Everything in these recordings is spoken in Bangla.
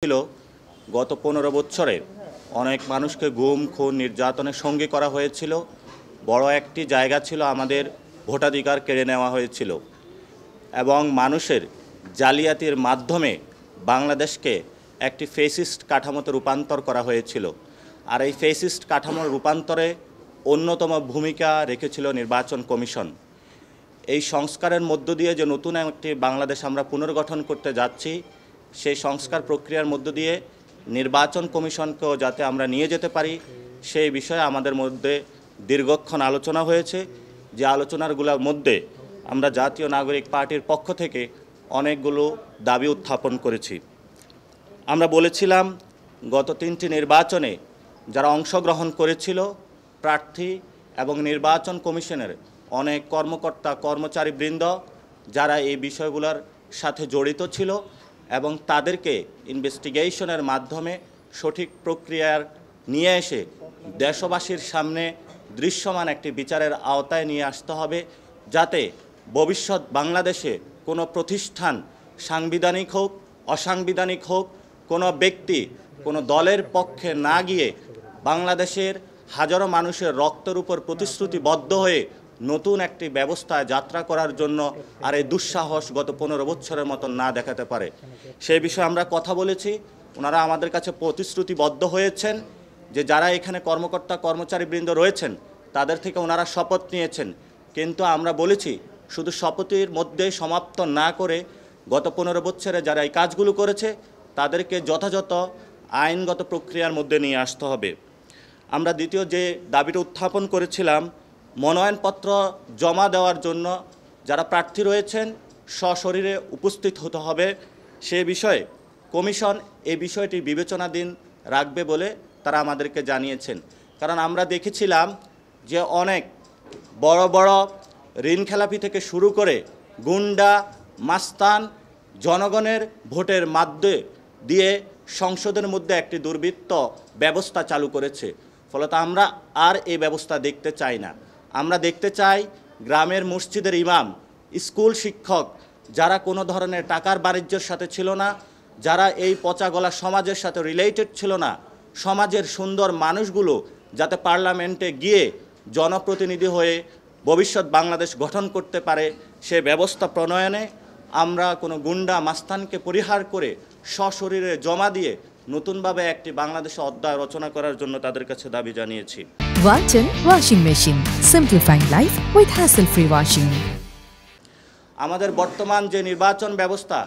ছিল গত 15 বছরে অনেক মানুষকে গুম খুন নির্যাতনের সঙ্গী করা হয়েছিল। বড় একটি জায়গা ছিল আমাদের ভোটাধিকার কেড়ে নেওয়া হয়েছিল এবং মানুষের জালিয়াতির মাধ্যমে বাংলাদেশকে একটি ফ্যাসিস্ট কাঠামোতে রূপান্তর করা হয়েছিল। আর এই ফ্যাসিস্ট কাঠামোর রূপান্তরে অন্যতম ভূমিকা রেখেছিল নির্বাচন কমিশন। এই সংস্কারের মধ্য দিয়ে যে নতুন একটি বাংলাদেশ আমরা পুনর্গঠন করতে যাচ্ছি, সেই সংস্কার প্রক্রিয়ার মধ্য দিয়ে নির্বাচন কমিশনকেও যাতে আমরা নিয়ে যেতে পারি সেই বিষয়ে আমাদের মধ্যে দীর্ঘক্ষণ আলোচনা হয়েছে। যে আলোচনাগুলোর মধ্যে আমরা জাতীয় নাগরিক পার্টির পক্ষ থেকে অনেকগুলো দাবি উত্থাপন করেছি। আমরা বলেছিলাম গত 3টি নির্বাচনে যারা অংশগ্রহণ করেছিল প্রার্থী এবং নির্বাচন কমিশনের অনেক কর্মকর্তা কর্মচারীবৃন্দ যারা এই বিষয়গুলোর সাথে জড়িত ছিল এবং তাদেরকে ইনভেস্টিগেশনের মাধ্যমে সঠিক প্রক্রিয়ার নিয়ে এসে দেশবাসীর সামনে দৃশ্যমান একটি বিচারের আওতায় নিয়ে আসতে হবে, যাতে ভবিষ্যৎ বাংলাদেশে কোনো প্রতিষ্ঠান সাংবিধানিক হোক অসাংবিধানিক হোক, কোনো ব্যক্তি কোনো দলের পক্ষে না গিয়ে বাংলাদেশের হাজারো মানুষের রক্তের উপর প্রতিশ্রুতিবদ্ধ হয়ে নতুন একটি ব্যবস্থায় যাত্রা করার জন্য আর এই দুঃসাহস গত 15 বছরের মতন না দেখাতে পারে। সেই বিষয়ে আমরা কথা বলেছি। ওনারা আমাদের কাছে প্রতিশ্রুতিবদ্ধ হয়েছেন যে যারা এখানে কর্মকর্তা কর্মচারীবৃন্দ রয়েছেন তাদের থেকে ওনারা শপথ নিয়েছেন, কিন্তু আমরা বলেছি শুধু শপথের মধ্যে সমাপ্ত না করে গত 15 বছরে যারা এই কাজগুলো করেছে তাদেরকে যথাযথ আইনগত প্রক্রিয়ার মধ্যে নিয়ে আসতে হবে। আমরা দ্বিতীয় যে দাবিটা উত্থাপন করেছিলাম, মনোনয়নপত্র জমা দেওয়ার জন্য যারা প্রার্থী রয়েছেন সশরীরে উপস্থিত হতে হবে। সে বিষয়ে কমিশন এই বিষয়টি বিবেচনাধীন রাখবে বলে তারা আমাদেরকে জানিয়েছেন। কারণ আমরা দেখেছিলাম যে অনেক বড় বড় ঋণখেলাপি থেকে শুরু করে গুন্ডা মাস্তান জনগণের ভোটের মাধ্যমে দিয়ে সংসদের মধ্যে একটি দুর্বৃত্ত ব্যবস্থা চালু করেছে। ফলত আমরা আর এই ব্যবস্থা দেখতে চাই না। আমরা দেখতে চাই গ্রামের মসজিদের ইমাম, স্কুল শিক্ষক যারা কোনো ধরনের টাকার বাণিজ্যের সাথে ছিল না, যারা এই পচাগলা সমাজের সাথে রিলেটেড ছিল না, সমাজের সুন্দর মানুষগুলো যাতে পার্লামেন্টে গিয়ে জনপ্রতিনিধি হয়ে ভবিষ্যৎ বাংলাদেশ গঠন করতে পারে সে ব্যবস্থা প্রণয়নে আমরা কোনো গুন্ডা মাস্তানকে পরিহার করে সশরীরে জমা দিয়ে নতুনভাবে একটি বাংলাদেশে অধ্যায় রচনা করার জন্য তাদের কাছে দাবি জানিয়েছি। Walton Washing Machine, simplifying life with hassle-free washing. আমাদের বর্তমান যে নির্বাচন ব্যবস্থা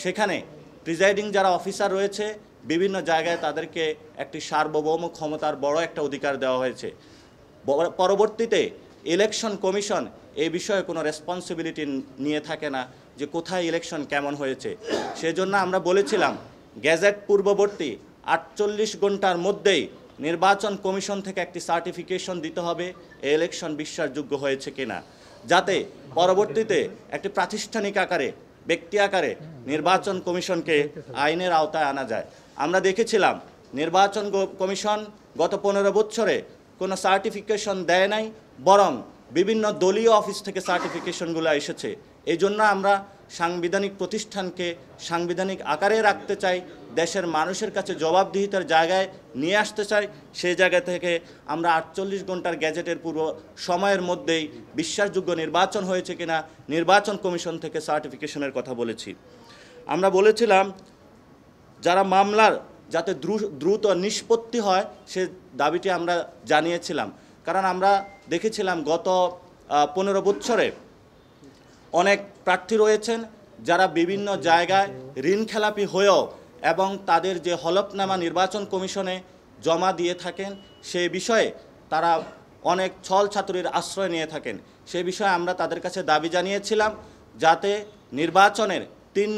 সেখানে প্রিজাইডিং যারা অফিসার রয়েছে বিভিন্ন জায়গায় তাদেরকে একটি সার্বভৌম ক্ষমতার বড় একটা অধিকার দেওয়া হয়েছে। পরবর্তীতে ইলেকশন কমিশন এই বিষয়ে কোনো রেসপন্সিবিলিটি নিয়ে থাকে না যে কোথায় ইলেকশন কেমন হয়েছে। সেজন্য আমরা বলেছিলাম গ্যাজেট পূর্ববর্তী 48 ঘন্টার মধ্যেই নির্বাচন কমিশন থেকে একটি সার্টিফিকেশন দিতে হবে এই ইলেকশন বিশ্বাসযোগ্য হয়েছে কিনা, যাতে পরবর্তীতে একটি প্রাতিষ্ঠানিক আকারে ব্যক্তি আকারে নির্বাচন কমিশনকে আইনের আওতায় আনা যায়। আমরা দেখেছিলাম নির্বাচন কমিশন গত 15 বছরে কোনো সার্টিফিকেশন দেয় নাই, বরং বিভিন্ন দলীয় অফিস থেকে সার্টিফিকেশনগুলো এসেছে। এই জন্য আমরা সাংবিধানিক প্রতিষ্ঠানকে সাংবিধানিক আকারে রাখতে চাই, দেশের মানুষের কাছে জবাবদিহিতার জায়গায় নিয়ে আসতে চাই। সেই জায়গা থেকে আমরা 48 ঘন্টার গ্যাজেটের পূর্ব সময়ের মধ্যেই বিশ্বাসযোগ্য নির্বাচন হয়েছে কিনা নির্বাচন কমিশন থেকে সার্টিফিকেশনের কথা বলেছি। আমরা বলেছিলাম যারা মামলার যাতে দ্রুত নিষ্পত্তি হয় সে দাবিটি আমরা জানিয়েছিলাম। কারণ আমরা দেখেছিলাম গত 15 বছরে অনেক প্রার্থী রয়েছেন যারা বিভিন্ন জায়গায় ঋণখেলাপি হয়েও এবং তাদের যে হলফনামা নির্বাচন কমিশনে জমা দিয়ে থাকেন সেই বিষয়ে তারা অনেক ছল ছাতুরির আশ্রয় নিয়ে থাকেন। সেই বিষয়ে আমরা তাদের কাছে দাবি জানিয়েছিলাম যাতে নির্বাচনের 3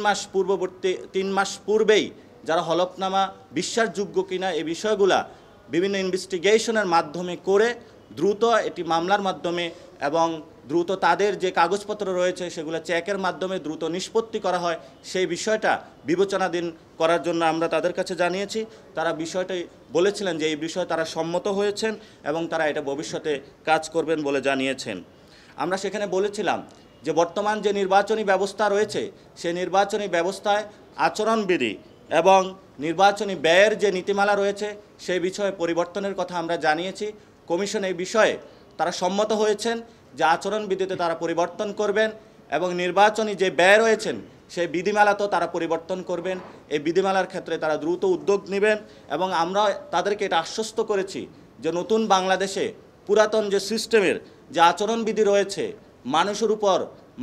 মাস পূর্বেই যারা হলফনামা বিশ্বাসযোগ্য কিনা এই বিষয়গুলা বিভিন্ন ইনভেস্টিগেশনের মাধ্যমে করে দ্রুত এটি মামলার মাধ্যমে এবং দ্রুত তাদের যে কাগজপত্র রয়েছে সেগুলো চেকের মাধ্যমে দ্রুত নিষ্পত্তি করা হয় সেই বিষয়টা বিবেচনাধীন করার জন্য আমরা তাদের কাছে জানিয়েছি। তারা বিষয়টি বলেছিলেন যে এই বিষয়ে তারা সম্মত হয়েছেন এবং তারা এটা ভবিষ্যতে কাজ করবেন বলে জানিয়েছেন। আমরা সেখানে বলেছিলাম যে বর্তমান যে নির্বাচনী ব্যবস্থা রয়েছে সেই নির্বাচনী ব্যবস্থায় আচরণবিধি এবং নির্বাচনী ব্যয়ের যে নীতিমালা রয়েছে সেই বিষয়ে পরিবর্তনের কথা আমরা জানিয়েছি। কমিশন এই বিষয়ে তারা সম্মত হয়েছেন যে আচরণবিধিতে তারা পরিবর্তন করবেন এবং নির্বাচনী যে ব্যয় রয়েছেন সেই বিধিমালাতেও তারা পরিবর্তন করবেন। এই বিধিমালার ক্ষেত্রে তারা দ্রুত উদ্যোগ নেবেন এবং আমরা তাদেরকে এটা আশ্বস্ত করেছি যে নতুন বাংলাদেশে পুরাতন যে সিস্টেমের যে আচরণবিধি রয়েছে, মানুষের উপর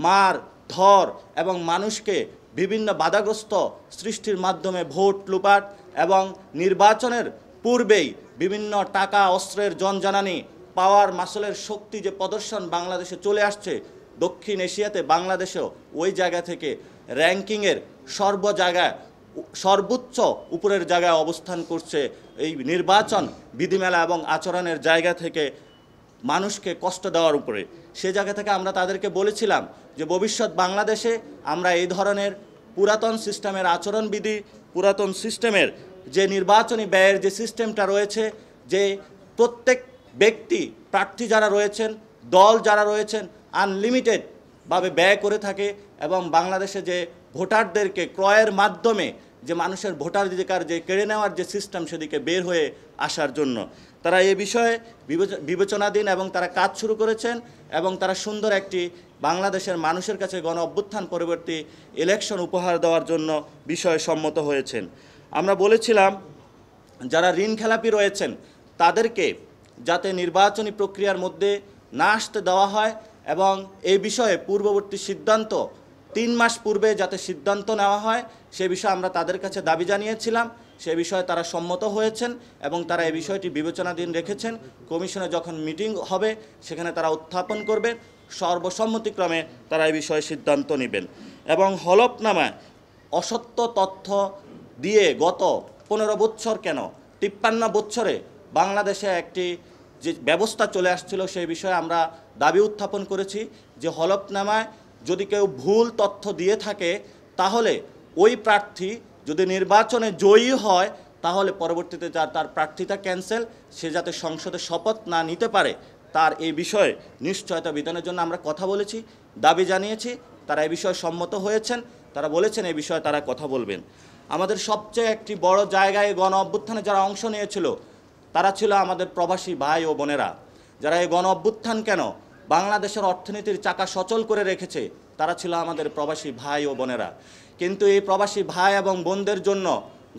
মার ধর এবং মানুষকে বিভিন্ন বাধাগ্রস্ত সৃষ্টির মাধ্যমে ভোট লুপাট এবং নির্বাচনের পূর্বেই বিভিন্ন টাকা অস্ত্রের জনজানানি পাওয়ার মাসলের শক্তি যে প্রদর্শন বাংলাদেশে চলে আসছে, দক্ষিণ এশিয়াতে বাংলাদেশেও ওই জায়গা থেকে র্যাঙ্কিংয়ের সর্বোচ্চ উপরের জায়গায় অবস্থান করছে। এই নির্বাচন বিধিমেলা এবং আচরণের জায়গা থেকে মানুষকে কষ্ট দেওয়ার উপরে, সে জায়গা থেকে আমরা তাদেরকে বলেছিলাম যে ভবিষ্যৎ বাংলাদেশে আমরা এই ধরনের পুরাতন সিস্টেমের আচরণবিধি, পুরাতন সিস্টেমের যে নির্বাচনী ব্যয়ের যে সিস্টেমটা রয়েছে, যে প্রত্যেক ব্যক্তি প্রার্থী যারা রয়েছেন, দল যারা রয়েছেন আনলিমিটেডভাবে ব্যয় করে থাকে এবং বাংলাদেশে যে ভোটারদেরকে ক্রয়ের মাধ্যমে যে মানুষের ভোটাধিকার যে কেড়ে নেওয়ার যে সিস্টেম সেদিকে বের হয়ে আসার জন্য তারা এ বিষয়ে বিবেচনাধীন এবং তারা কাজ শুরু করেছেন এবং তারা সুন্দর একটি বাংলাদেশের মানুষের কাছে গণ অভ্যুত্থান পরবর্তী ইলেকশন উপহার দেওয়ার জন্য বিষয়ে সম্মত হয়েছেন। আমরা বলেছিলাম যারা ঋণ খেলাপি রয়েছেন তাদেরকে যাতে নির্বাচনী প্রক্রিয়ার মধ্যে না আসতে দেওয়া হয় এবং এই বিষয়ে পূর্ববর্তী সিদ্ধান্ত 3 মাস পূর্বে যাতে সিদ্ধান্ত নেওয়া হয় সে বিষয়ে আমরা তাদের কাছে দাবি জানিয়েছিলাম। সে বিষয়ে তারা সম্মত হয়েছেন এবং তারা এই বিষয়টি বিবেচনাধীন রেখেছেন। কমিশনে যখন মিটিং হবে সেখানে তারা উত্থাপন করবেন, সর্বসম্মতিক্রমে তারা এই বিষয়ে সিদ্ধান্ত নেবেন। এবং হলফনামায় অসত্য তথ্য দিয়ে গত 15 বছর কেন 53 বছরে বাংলাদেশে একটি যে ব্যবস্থা চলে আসছিল সেই বিষয়ে আমরা দাবি উত্থাপন করেছি যে হলফনামায় যদি কেউ ভুল তথ্য দিয়ে থাকে তাহলে ওই প্রার্থী যদি নির্বাচনে জয়ী হয় তাহলে পরবর্তীতে তার প্রার্থিতা ক্যান্সেল, সে যাতে সংসদে শপথ না নিতে পারে তার এই বিষয়ে নিশ্চয়তা বিধানের জন্য আমরা কথা বলেছি, দাবি জানিয়েছি। তারা এই বিষয়ে সম্মত হয়েছেন, তারা বলেছেন এই বিষয়ে তারা কথা বলবেন। আমাদের সবচেয়ে একটি বড় জায়গায় গণ অভ্যুত্থানে যারা অংশ নিয়েছিল তারা ছিল আমাদের প্রবাসী ভাই ও বোনেরা, যারা এই গণ অভ্যুত্থান কেন বাংলাদেশের অর্থনীতির চাকা সচল করে রেখেছে তারা ছিল আমাদের প্রবাসী ভাই ও বোনেরা। কিন্তু এই প্রবাসী ভাই এবং বোনদের জন্য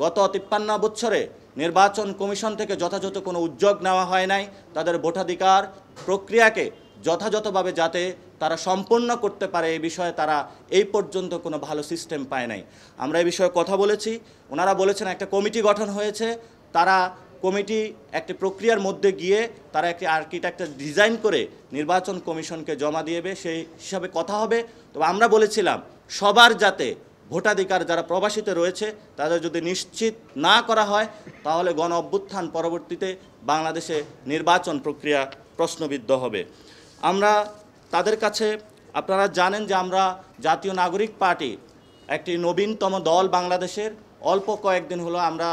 গত 53 বছরে নির্বাচন কমিশন থেকে যথাযথ কোনো উদ্যোগ নেওয়া হয় নাই। তাদের ভোটাধিকার প্রক্রিয়াকে যথাযথভাবে যাতে তারা সম্পন্ন করতে পারে এই বিষয়ে তারা এই পর্যন্ত কোনো ভালো সিস্টেম পায় নাই। আমরা এই বিষয়ে কথা বলেছি, ওনারা বলেছেন একটা কমিটি গঠন হয়েছে, তারা কমিটি একটি প্রক্রিয়ার মধ্যে গিয়ে তারা একটি আর্কিটেকচার ডিজাইন করে নির্বাচন কমিশনকে জমা দিয়েবে, সেই হিসাবে কথা হবে। তবে আমরা বলেছিলাম সবার যাতে ভোটাধিকার যারা প্রবাসীতে রয়েছে তাদের যদি নিশ্চিত না করা হয় তাহলে গণ অভ্যুত্থান পরবর্তীতে বাংলাদেশে নির্বাচন প্রক্রিয়া প্রশ্নবিদ্ধ হবে। আমরা তাদের কাছে, আপনারা জানেন যে আমরা জাতীয় নাগরিক পার্টি একটি নবীনতম দল, বাংলাদেশের অল্প কয়েকদিন হলো আমরা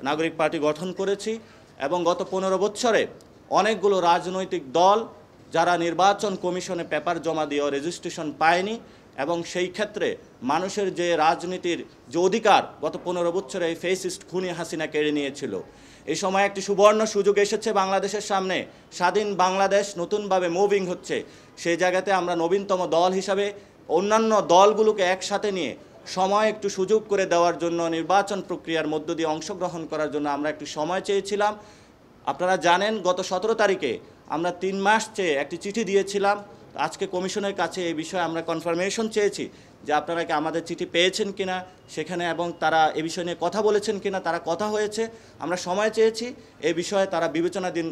নাগরিক পার্টি গঠন করেছি এবং গত 15 বছরে অনেকগুলো রাজনৈতিক দল যারা নির্বাচন কমিশনে পেপার জমা দিয়েও রেজিস্ট্রেশন পায়নি এবং সেই ক্ষেত্রে মানুষের যে রাজনীতির যে অধিকার গত 15 বছরে এই ফেসিস্ট খুনি হাসিনা কেড়ে নিয়েছিল, এই সময় একটি সুবর্ণ সুযোগ এসেছে বাংলাদেশের সামনে। স্বাধীন বাংলাদেশ নতুনভাবে মুভিং হচ্ছে, সেই জায়গাতে আমরা নবীনতম দল হিসাবে অন্যান্য দলগুলোকে একসাথে নিয়ে সময় একটু সুযোগ করে দেওয়ার জন্য নির্বাচন প্রক্রিয়ার মধ্য দিয়ে অংশগ্রহণ করার জন্য আমরা একটু সময় চেয়েছিলাম। আপনারা জানেন গত 17 তারিখে আমরা 3 মাস চেয়ে একটি চিঠি দিয়েছিলাম। আজকে কমিশনের কাছে এই বিষয়ে আমরা কনফার্মেশন চেয়েছি যে আপনারা কি আমাদের চিঠি পেয়েছেন কিনা সেখানে, এবং তারা এ বিষয় নিয়ে কথা বলেছেন কিনা। তারা কথা হয়েছে, আমরা সময় চেয়েছি, এই বিষয়ে তারা বিবেচনাধীন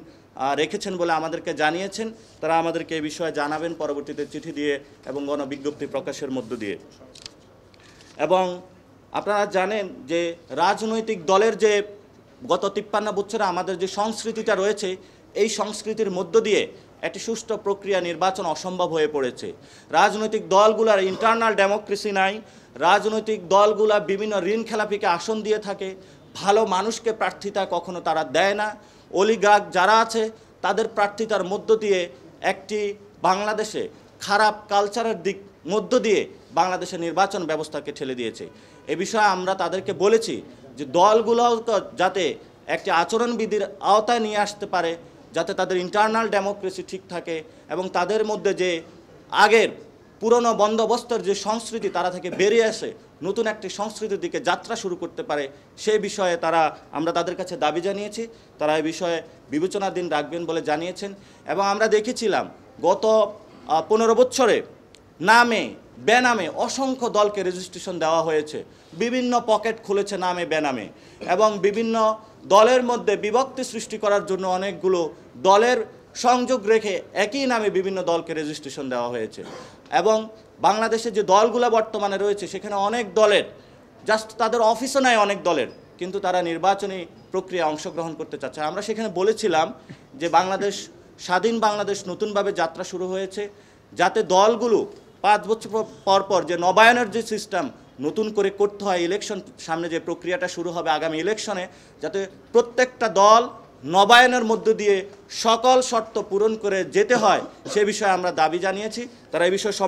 রেখেছেন বলে আমাদেরকে জানিয়েছেন। তারা আমাদেরকে এই বিষয়ে জানাবেন পরবর্তীতে চিঠি দিয়ে এবং গণবিজ্ঞপ্তি প্রকাশের মধ্য দিয়ে। এবং আপনারা জানেন যে রাজনৈতিক দলের যে গত 53 বছরে আমাদের যে সংস্কৃতিটা রয়েছে এই সংস্কৃতির মধ্য দিয়ে একটি সুষ্ঠু প্রক্রিয়া নির্বাচন অসম্ভব হয়ে পড়েছে। রাজনৈতিক দলগুলোর ইন্টারনাল ডেমোক্রেসি নাই, রাজনৈতিক দলগুলা বিভিন্ন ঋণ খেলাপিকে আসন দিয়ে থাকে, ভালো মানুষকে প্রার্থিতা কখনো তারা দেয় না। অলিগার্ক যারা আছে তাদের প্রার্থিতার মধ্য দিয়ে একটি বাংলাদেশে খারাপ কালচারের দিক মধ্য দিয়ে বাংলাদেশের নির্বাচন ব্যবস্থাকে ঠেলে দিয়েছে। এ বিষয়ে আমরা তাদেরকে বলেছি যে দলগুলো যাতে একটি আচরণবিধির আওতায় নিয়ে আসতে পারে, যাতে তাদের ইন্টারনাল ডেমোক্রেসি ঠিক থাকে এবং তাদের মধ্যে যে আগের পুরনো বন্দোবস্তের যে সংস্কৃতি তারা থেকে বেরিয়ে আসে নতুন একটি সংস্কৃতির দিকে যাত্রা শুরু করতে পারে, সেই বিষয়ে আমরা তাদের কাছে দাবি জানিয়েছি। তারা এই বিষয়ে বিবেচনাধীন রাখবেন বলে জানিয়েছেন। এবং আমরা দেখেছিলাম গত 15 বছরে নামে বেনামে অসংখ্য দলকে রেজিস্ট্রেশন দেওয়া হয়েছে, বিভিন্ন পকেট খুলেছে নামে বেনামে, এবং বিভিন্ন দলের মধ্যে বিভক্তি সৃষ্টি করার জন্য অনেকগুলো দলের সংযোগ রেখে একই নামে বিভিন্ন দলকে রেজিস্ট্রেশন দেওয়া হয়েছে। এবং বাংলাদেশে যে দলগুলো বর্তমানে রয়েছে সেখানে অনেক দলের জাস্ট তাদের অফিসও নাই অনেক দলের, কিন্তু তারা নির্বাচনী প্রক্রিয়া অংশগ্রহণ করতে চাচ্ছে। আমরা সেখানে বলেছিলাম যে স্বাধীন বাংলাদেশ নতুনভাবে যাত্রা শুরু হয়েছে, যাতে দলগুলো 5 বছর পর পর যে নবায়নের যে সিস্টেম নতুন করে করতে হয়, ইলেকশন সামনে যে প্রক্রিয়াটা শুরু হবে আগামী ইলেকশনে, যাতে প্রত্যেকটা দল নবায়নের মধ্য দিয়ে সকল শর্ত পূরণ করে যেতে হয়, সে বিষয়ে আমরা দাবি জানিয়েছি। তারা এই বিষয়ে